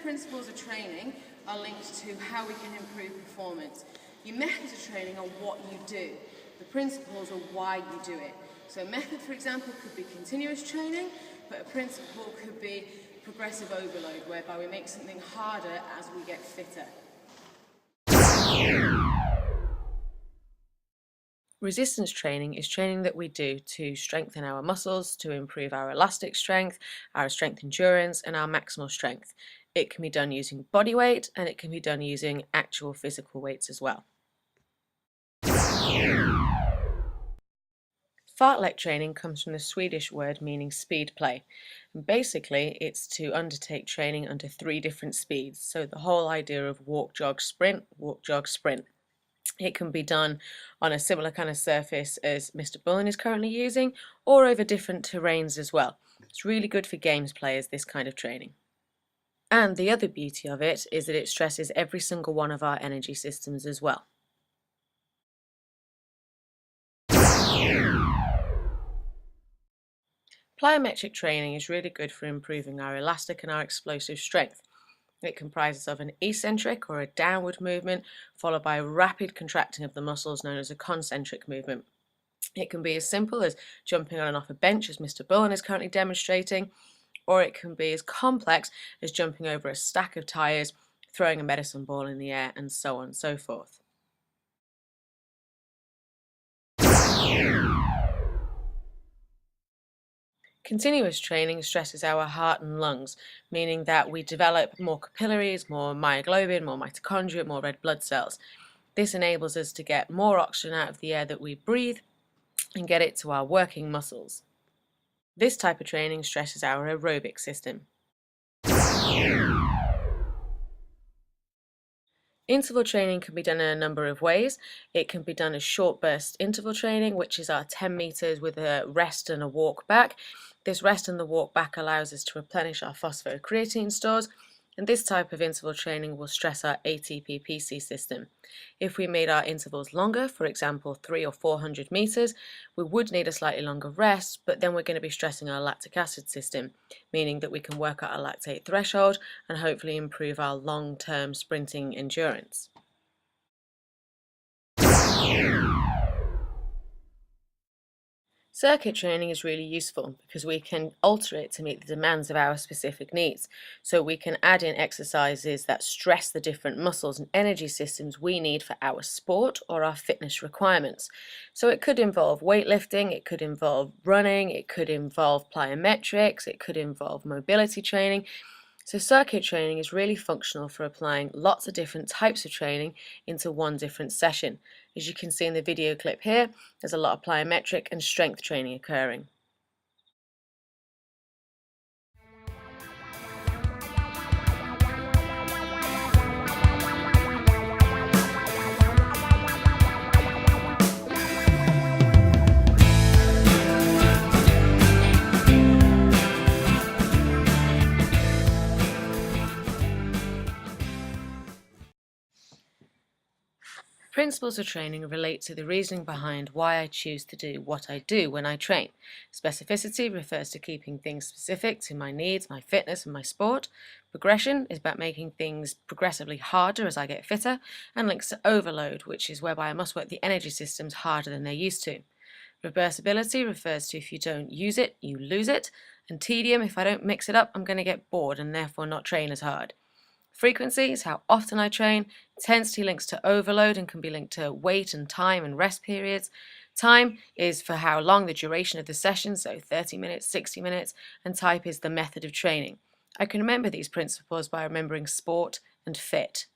principles of training are linked to how we can improve performance. Your methods of training are what you do. The principles are why you do it. So a method, for example, could be continuous training, but a principle could be progressive overload, whereby we make something harder as we get fitter. Resistance training is training that we do to strengthen our muscles, to improve our elastic strength, our strength endurance, and our maximal strength. It can be done using body weight, and it can be done using actual physical weights as well. Fartlek training comes from the Swedish word meaning speed play. And basically, it's to undertake training under 3 different speeds. So the whole idea of walk, jog, sprint, walk, jog, sprint. It can be done on a similar kind of surface as Mr. Bullen is currently using, or over different terrains as well. It's really good for games players, this kind of training. And the other beauty of it is that it stresses every single one of our energy systems as well. Plyometric training is really good for improving our elastic and our explosive strength. It comprises of an eccentric or a downward movement, followed by a rapid contracting of the muscles known as a concentric movement. It can be as simple as jumping on and off a bench, as Mr. Bullen is currently demonstrating, or it can be as complex as jumping over a stack of tyres, throwing a medicine ball in the air, and so on and so forth. Continuous training stresses our heart and lungs, meaning that we develop more capillaries, more myoglobin, more mitochondria, more red blood cells. This enables us to get more oxygen out of the air that we breathe and get it to our working muscles. This type of training stresses our aerobic system. Interval training can be done in a number of ways. It can be done as short burst interval training, which is our 10 meters with a rest and a walk back. This rest and the walk back allows us to replenish our phosphocreatine stores, and this type of interval training will stress our ATP-PC system. If we made our intervals longer, for example 300 or 400 meters, we would need a slightly longer rest, but then we're going to be stressing our lactic acid system, meaning that we can work at our lactate threshold and hopefully improve our long-term sprinting endurance. Circuit training is really useful because we can alter it to meet the demands of our specific needs. So we can add in exercises that stress the different muscles and energy systems we need for our sport or our fitness requirements. So it could involve weightlifting, it could involve running, it could involve plyometrics, it could involve mobility training. So circuit training is really functional for applying lots of different types of training into one different session. As you can see in the video clip here, there's a lot of plyometric and strength training occurring. Principles of training relate to the reasoning behind why I choose to do what I do when I train. Specificity refers to keeping things specific to my needs, my fitness, and my sport. Progression is about making things progressively harder as I get fitter, and links to overload, which is whereby I must work the energy systems harder than they're used to. Reversibility refers to if you don't use it, you lose it, and tedium, if I don't mix it up, I'm going to get bored and therefore not train as hard. Frequency is how often I train. Intensity links to overload and can be linked to weight and time and rest periods. Time is for how long the duration of the session, so 30 minutes, 60 minutes, and type is the method of training. I can remember these principles by remembering sport and fit.